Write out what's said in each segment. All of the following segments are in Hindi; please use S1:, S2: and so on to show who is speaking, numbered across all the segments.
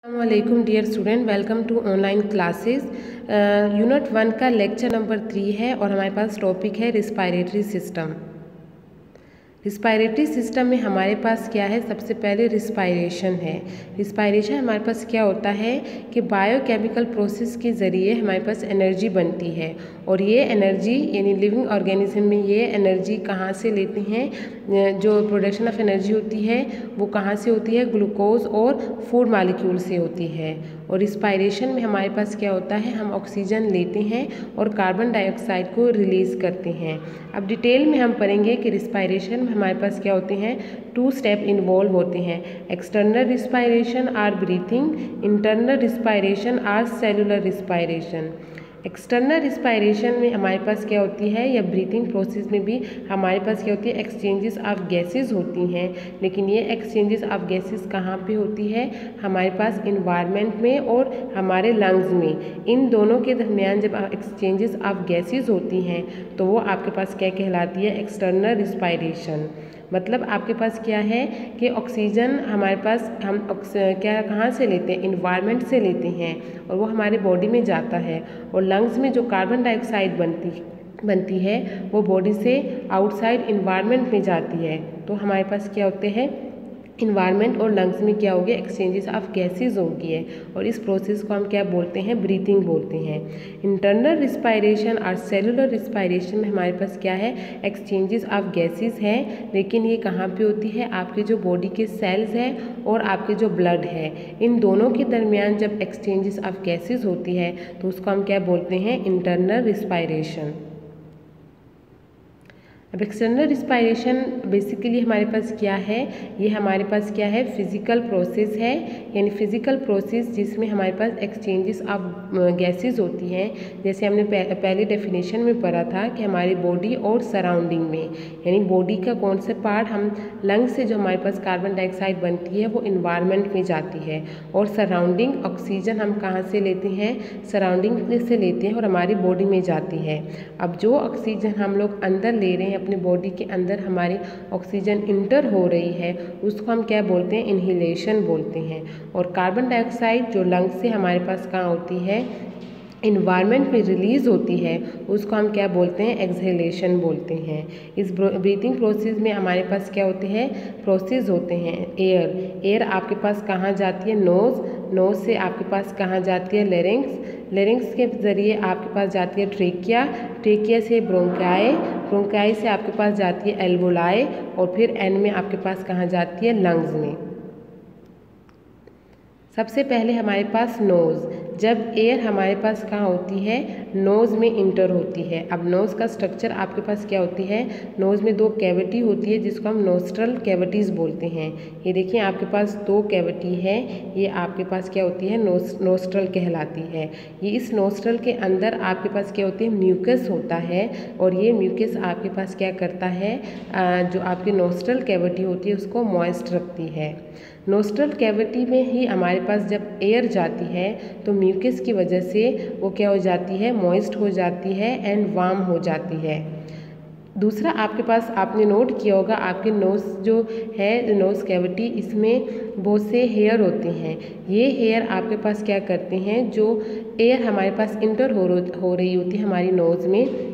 S1: अस्सलामुअलैकुम dear student, welcome to online classes. Unit 1 का लेक्चर नंबर 3 है और हमारे पास टॉपिक है रिस्पायरेटरी सिस्टम। रिस्पायरेटरी सिस्टम में हमारे पास क्या है, सबसे पहले रिस्पायरेशन है। रिस्पायरेशन हमारे पास क्या होता है कि बायोकेमिकल प्रोसेस के ज़रिए हमारे पास एनर्जी बनती है और ये एनर्जी यानी लिविंग ऑर्गेनिज्म में ये एनर्जी कहाँ से लेते हैं, जो प्रोडक्शन ऑफ एनर्जी होती है वो कहाँ से होती है, ग्लूकोज और फूड मालिक्यूल से होती है। और रिस्पायरेशन में हमारे पास क्या होता है, हम ऑक्सीजन लेते हैं और कार्बन डाइऑक्साइड को रिलीज़ करते हैं। अब डिटेल में हम पढ़ेंगे कि रिस्पायरेशन में हमारे पास क्या होते हैं, 2 स्टेप इन्वॉल्व होते हैं। External respiration or breathing, internal respiration or cellular respiration. External respiration में हमारे पास क्या होती है, या ब्रीथिंग प्रोसेस में भी हमारे पास क्या होती है, एक्सचेंजेस ऑफ गैसेस होती हैं। लेकिन ये एक्सचेंजेस ऑफ गैसेस कहाँ पे होती है, हमारे पास इन्वायरमेंट में और हमारे लंग्स में। इन दोनों के दरमियान जब एक्सचेंजेस ऑफ गैसेस होती हैं तो वो आपके पास क्या कहलाती है, एक्सटर्नल रिस्पायरेशन। मतलब आपके पास क्या है कि ऑक्सीजन हमारे पास हम क्या कहाँ से लेते हैं, इन्वायरमेंट से लेते हैं और वो हमारे बॉडी में जाता है। और लंग्स में जो कार्बन डाइऑक्साइड बनती है वो बॉडी से आउटसाइड इन्वायरमेंट में जाती है। तो हमारे पास क्या होते हैं, इन्वायरमेंट और लंग्स में क्या हो गया, एक्सचेंजेस ऑफ गैसेज हो गई है और इस प्रोसेस को हम क्या बोलते हैं, ब्रीथिंग बोलते हैं। इंटरनल रिस्पायरेशन और सेलुलर रिस्पायरेशन में हमारे पास क्या है, एक्सचेंजेस ऑफ गैसेज हैं, लेकिन ये कहाँ पे होती है, आपके जो बॉडी के सेल्स हैं और आपके जो ब्लड है, इन दोनों के दरमियान जब एक्सचेंजेस ऑफ गैसेज होती है तो उसको हम क्या बोलते हैं, इंटरनल रिस्पायरेशन। अब एक्सटर्नल रिस्पायरेशन बेसिकली हमारे पास क्या है, ये हमारे पास क्या है, फिजिकल प्रोसेस है, यानी फिजिकल प्रोसेस जिसमें हमारे पास एक्सचेंजेस ऑफ गैसेस होती हैं। जैसे हमने पहले डेफिनेशन में पढ़ा था कि हमारी बॉडी और सराउंडिंग में, यानी बॉडी का कौन सा पार्ट, हम लंग्स से जो हमारे पास कार्बन डाइऑक्साइड बनती है वो इन्वायरमेंट में जाती है और सराउंडिंग ऑक्सीजन हम कहाँ से लेते हैं, सराउंडिंग से लेते हैं और हमारी बॉडी में जाती है। अब जो ऑक्सीजन हम लोग अंदर ले रहे हैं, अपने बॉडी के अंदर हमारी ऑक्सीजन इंटर हो रही है, उसको हम क्या बोलते हैं, इन्हीलेशन बोलते हैं। और कार्बन डाइऑक्साइड जो लंग्स से हमारे पास कहाँ होती है, इन्वायरमेंट में रिलीज़ होती है, उसको हम क्या बोलते हैं, एक्सहेलेशन बोलते हैं। इस ब्रीथिंग प्रोसेस में हमारे पास क्या होते हैं, प्रोसेस होते हैं। एयर आपके पास कहाँ जाती है, नोज़ से आपके पास कहाँ जाती है, लेरिंग्स के ज़रिए आपके पास जाती है ट्रेकिया से ब्रोंकाई से आपके पास जाती है एल्वोलाई और फिर एंड में आपके पास कहाँ जाती है, लंग्स में। सबसे पहले हमारे पास नोज़, जब एयर हमारे पास कहाँ होती है, नोज़ में इंटर होती है। अब नोज़ का स्ट्रक्चर आपके पास क्या होती है, नोज़ में 2 कैविटी होती है जिसको हम नोस्ट्रल कैविटीज़ बोलते हैं। ये देखिए आपके पास 2 कैविटी है, ये आपके पास क्या होती है, नोस्ट्रल कहलाती है। ये इस नोस्ट्रल के अंदर आपके पास क्या होती है, म्यूकस होता है और ये म्यूकस आपके पास क्या करता है, जो आपकी नोस्ट्रल कैविटी होती है उसको मॉइस्ट रखती है। नोस्ट्रल कैविटी में ही हमारे पास जब एयर जाती है तो म्यूकस की वजह से वो क्या हो जाती है, मॉइस्ट हो जाती है एंड वार्म हो जाती है। दूसरा आपके पास आपने नोट किया होगा, आपके नोज़ जो है, नोज़ कैविटी, इसमें बहुत से हेयर होते हैं। ये हेयर आपके पास क्या करते हैं, जो एयर हमारे पास इंटर हो रही होती है हमारी नोज़ में,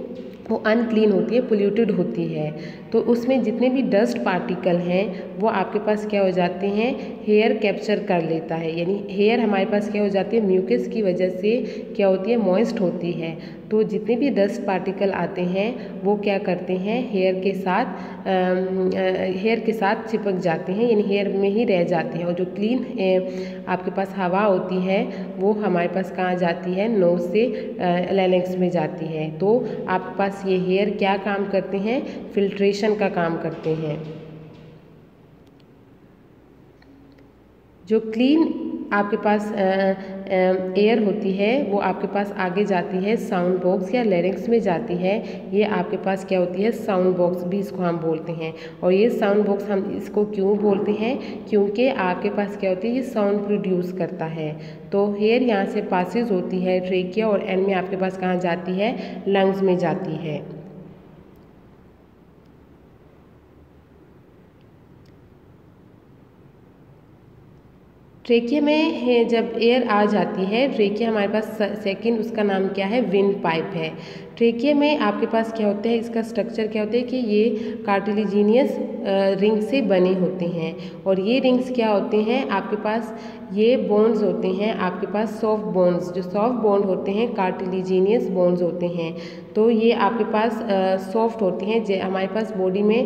S1: वो अनक्लीन होती है, पोल्यूटेड होती है। तो उसमें जितने भी डस्ट पार्टिकल हैं वो आपके पास क्या हो जाते हैं, हेयर कैप्चर कर लेता है। यानी हेयर हमारे पास क्या हो जाती है, म्यूकस की वजह से क्या होती है, मॉइस्ट होती है। तो जितने भी डस्ट पार्टिकल आते हैं वो क्या करते हैं, हेयर के साथ चिपक जाते हैं, यानी हेयर में ही रह जाते हैं। और जो क्लीन आपके पास हवा होती है वो हमारे पास कहाँ जाती है, नोज से लारिंक्स में जाती है। तो आपके पास ये हेयर क्या काम करते हैं, फिल्ट्रेशन का काम करते हैं। जो क्लीन आपके पास एयर होती है वो आपके पास आगे जाती है साउंड बॉक्स या लैरिंक्स में जाती है। ये आपके पास क्या होती है, साउंड बॉक्स भी इसको हम बोलते हैं। और ये साउंड बॉक्स हम इसको क्यों बोलते हैं, क्योंकि आपके पास क्या होती है, ये साउंड प्रोड्यूस करता है। तो हेयर यहाँ से पासिस होती है ट्रेकिया और एंड में आपके पास कहाँ जाती है, लंग्स में जाती है। ट्रेकिया में है जब एयर आ जाती है, ट्रेकिया हमारे पास सेकंड उसका नाम क्या है, विंड पाइप है। ट्रेकिया में आपके पास क्या होता है, इसका स्ट्रक्चर क्या होता है कि ये कार्टिलेजिनियस रिंग से बने होते हैं। और ये रिंग्स क्या होते हैं, आपके पास ये बोन्स होते हैं, आपके पास सॉफ्ट बोन्स, जो सॉफ्ट बोन होते हैं कार्टिलेजिनियस बोन्स होते हैं। तो ये आपके पास सॉफ्ट होते हैं। हमारे पास बॉडी में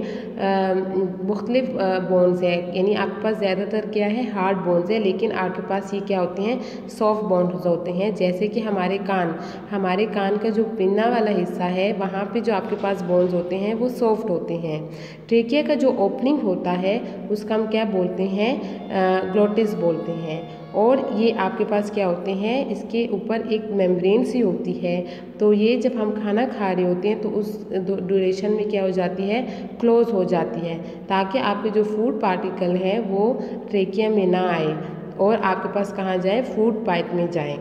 S1: मुख्तलिफ बोन्स है, यानी आपके पास ज़्यादातर क्या है, हार्ड बोन्स है, लेकिन आपके पास ये क्या होते हैं, सॉफ्ट बोन्स होते हैं। जैसे कि हमारे कान का जो पिन्ना वाला हिस्सा है, वहाँ पे जो आपके पास बोन्स होते हैं वो सॉफ्ट होते हैं। ट्रेकिया का जो ओपनिंग होता है उसका हम क्या बोलते हैं, ग्लोटिस बोलते हैं। और ये आपके पास क्या होते हैं, इसके ऊपर एक मेम्ब्रेन सी होती है। तो ये जब हम खाना खा रहे होते हैं तो उस ड्यूरेशन में क्या हो जाती है, क्लोज हो जाती है, ताकि आपके जो फूड पार्टिकल हैं वो ट्रेकिया में ना आए और आपके पास कहाँ जाए, फूड पाइप में जाए।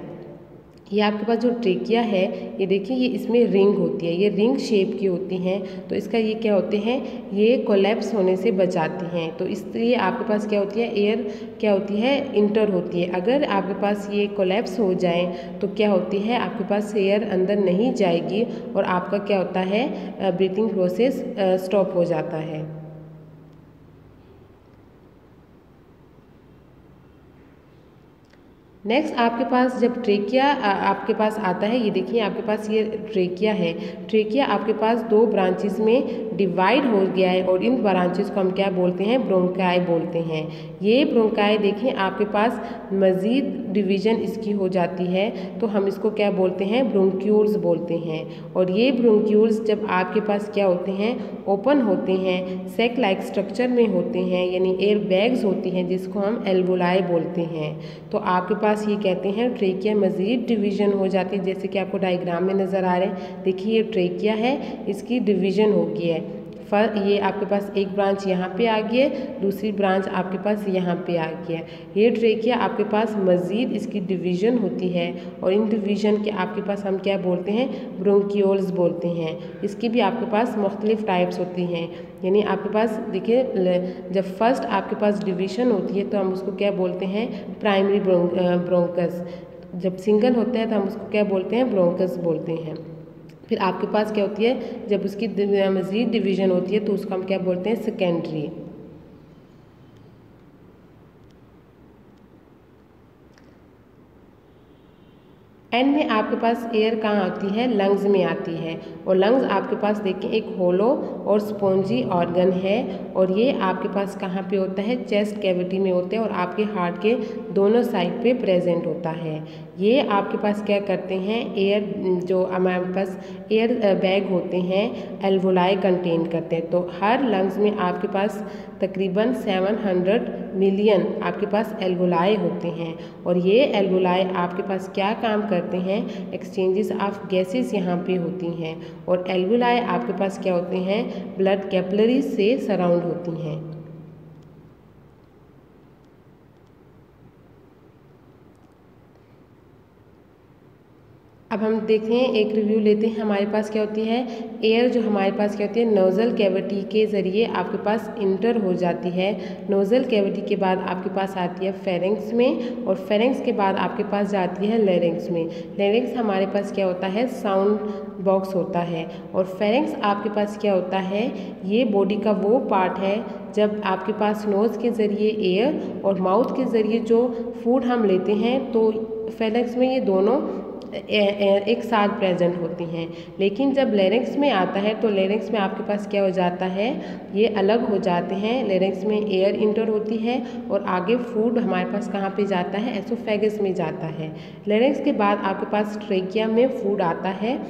S1: ये आपके पास जो ट्रेकिया है, ये देखिए ये इसमें रिंग होती है, ये रिंग शेप की होती हैं। तो इसका ये क्या होते हैं, ये कोलैप्स होने से बचाती हैं। तो इसलिए आपके पास क्या होती है, एयर क्या होती है, इंटर होती है। अगर आपके पास ये कोलैप्स हो जाए तो क्या होती है, आपके पास एयर अंदर नहीं जाएगी और आपका क्या होता है, ब्रीथिंग प्रोसेस स्टॉप हो जाता है। नेक्स्ट आपके पास जब ट्रेकिया आपके पास आता है, ये देखिए आपके पास ये ट्रेकिया है। ट्रेकिया आपके पास दो ब्रांचेस में डिवाइड हो गया है और इन ब्रांचेस को हम क्या बोलते हैं, ब्रोंकाई बोलते हैं। ये ब्रोंकाई देखिए आपके पास मज़ीद डिवीज़न इसकी हो जाती है, तो हम इसको क्या बोलते हैं, ब्रोंक्यूल्स बोलते हैं। और ये ब्रोंक्यूल्स जब आपके पास क्या होते हैं, ओपन होते हैं, सेक लाइक स्ट्रक्चर में होते हैं, यानी एयर बैग्स होती हैं जिसको हम एल्वोलाई बोलते हैं। तो आपके पास ये कहते हैं ट्रेकिया मज़ीद डिवीज़न हो जाती है, जैसे कि आपको डायग्राम में नज़र आ रहे हैं। देखिए ये ट्रेकिया है, इसकी डिवीज़न हो गई है। ये आपके पास एक ब्रांच यहाँ पे आ गई है, दूसरी ब्रांच आपके पास यहाँ पे आ गई है। ये ट्रेकिया आपके पास मज़ीद इसकी डिवीज़न होती है और इन डिवीज़न के आपके पास हम क्या बोलते हैं, ब्रोंक्यूल्स बोलते हैं। इसकी भी आपके पास मुख्तलिफ टाइप्स होती हैं, यानी आपके पास देखिए जब फर्स्ट आपके पास डिवीज़न होती है तो हम उसको क्या बोलते हैं, प्राइमरी ब्रोंकस। जब सिंगल होता है तो हम उसको क्या बोलते हैं, ब्रोंकस बोलते हैं। फिर आपके पास क्या होती है, जब उसकी मज़ीद डिवीज़न होती है तो उसको हम क्या बोलते हैं, सेकेंडरी। एंड में आपके पास एयर कहाँ आती है, लंग्स में आती है। और लंग्स आपके पास देखिए एक होलो और स्पॉन्जी ऑर्गन है और ये आपके पास कहाँ पे होता है, चेस्ट कैविटी में होता है और आपके हार्ट के दोनों साइड पे प्रेजेंट होता है। ये आपके पास क्या करते हैं, एयर जो हमारे पास एयर बैग होते हैं एल्वोलाई कंटेन करते हैं। तो हर लंग्स में आपके पास तकरीबन 700 मिलियन आपके पास एल्वोलाई होते हैं और ये एल्वोलाई आपके पास क्या काम करते हैं, एक्सचेंजेस ऑफ गैसेस यहाँ पे होती हैं। और एल्वोलाई आपके पास क्या होते हैं, ब्लड कैपिलरीज से सराउंड होती हैं। अब हम देखते हैं, एक रिव्यू लेते हैं। हमारे पास क्या होती है, एयर जो हमारे पास क्या होती है, नोज़ल कैविटी के ज़रिए आपके पास इंटर हो जाती है। नोज़ल कैविटी के बाद आपके पास आती है फेरेंक्स में और फेरेंक्स के बाद आपके पास जाती है लेरिंक्स में। लेरिंक्स हमारे पास क्या होता है, साउंड बॉक्स होता है। और फेरेंक्स आपके पास क्या होता है, ये बॉडी का वो पार्ट है जब आपके पास नोज़ के ज़रिए एयर और माउथ के ज़रिए जो फूड हम लेते हैं, तो फेरेंक्स में ये दोनों एक साथ प्रेजेंट होती हैं। लेकिन जब लेरिंक्स में आता है तो लेरिंक्स में आपके पास क्या हो जाता है, ये अलग हो जाते हैं। लेरिंक्स में एयर इंटर होती है और आगे फूड हमारे पास कहाँ पे जाता है, एसोफेगस में जाता है। लेरिंक्स के बाद आपके पास ट्रेकिया में फूड आता है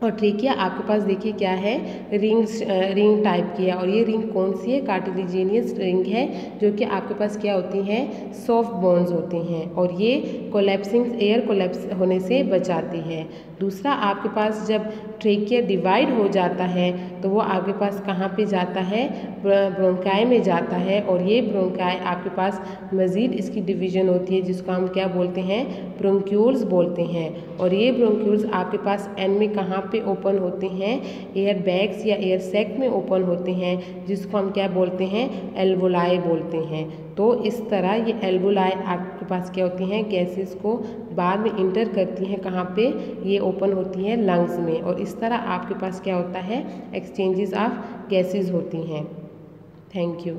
S1: और ट्रेकिया आपके पास देखिए क्या है, रिंग टाइप की है। और ये रिंग कौन सी है, कार्टिलेजिनियस रिंग है, जो कि आपके पास क्या होती है, सॉफ्ट बोन्स होती हैं और ये कोलैप्सिंग एयर कोलैप्स होने से बचाती है। दूसरा आपके पास जब ट्रेकिया डिवाइड हो जाता है तो वो आपके पास कहाँ पे जाता है, ब्रोंकाई में जाता है। और ये ब्रोंकाई आपके पास मज़ीद इसकी डिवीज़न होती है जिसको हम क्या बोलते हैं, ब्रोंक्यूल्स बोलते हैं। और ये ब्रोंक्यूल्स आपके पास एंड में कहाँ पे ओपन होते हैं, एयर बैग्स या एयर सैक में ओपन होते हैं, जिसको हम क्या बोलते हैं, एल्वोलाई बोलते हैं। तो इस तरह ये एल्वोलाई आपके पास क्या होती हैं, गैसेस को बाद में इंटर करती हैं, कहाँ पे, ये ओपन होती हैं लंग्स में, और इस तरह आपके पास क्या होता है, एक्सचेंजेस ऑफ गैसेस होती हैं। Thank you.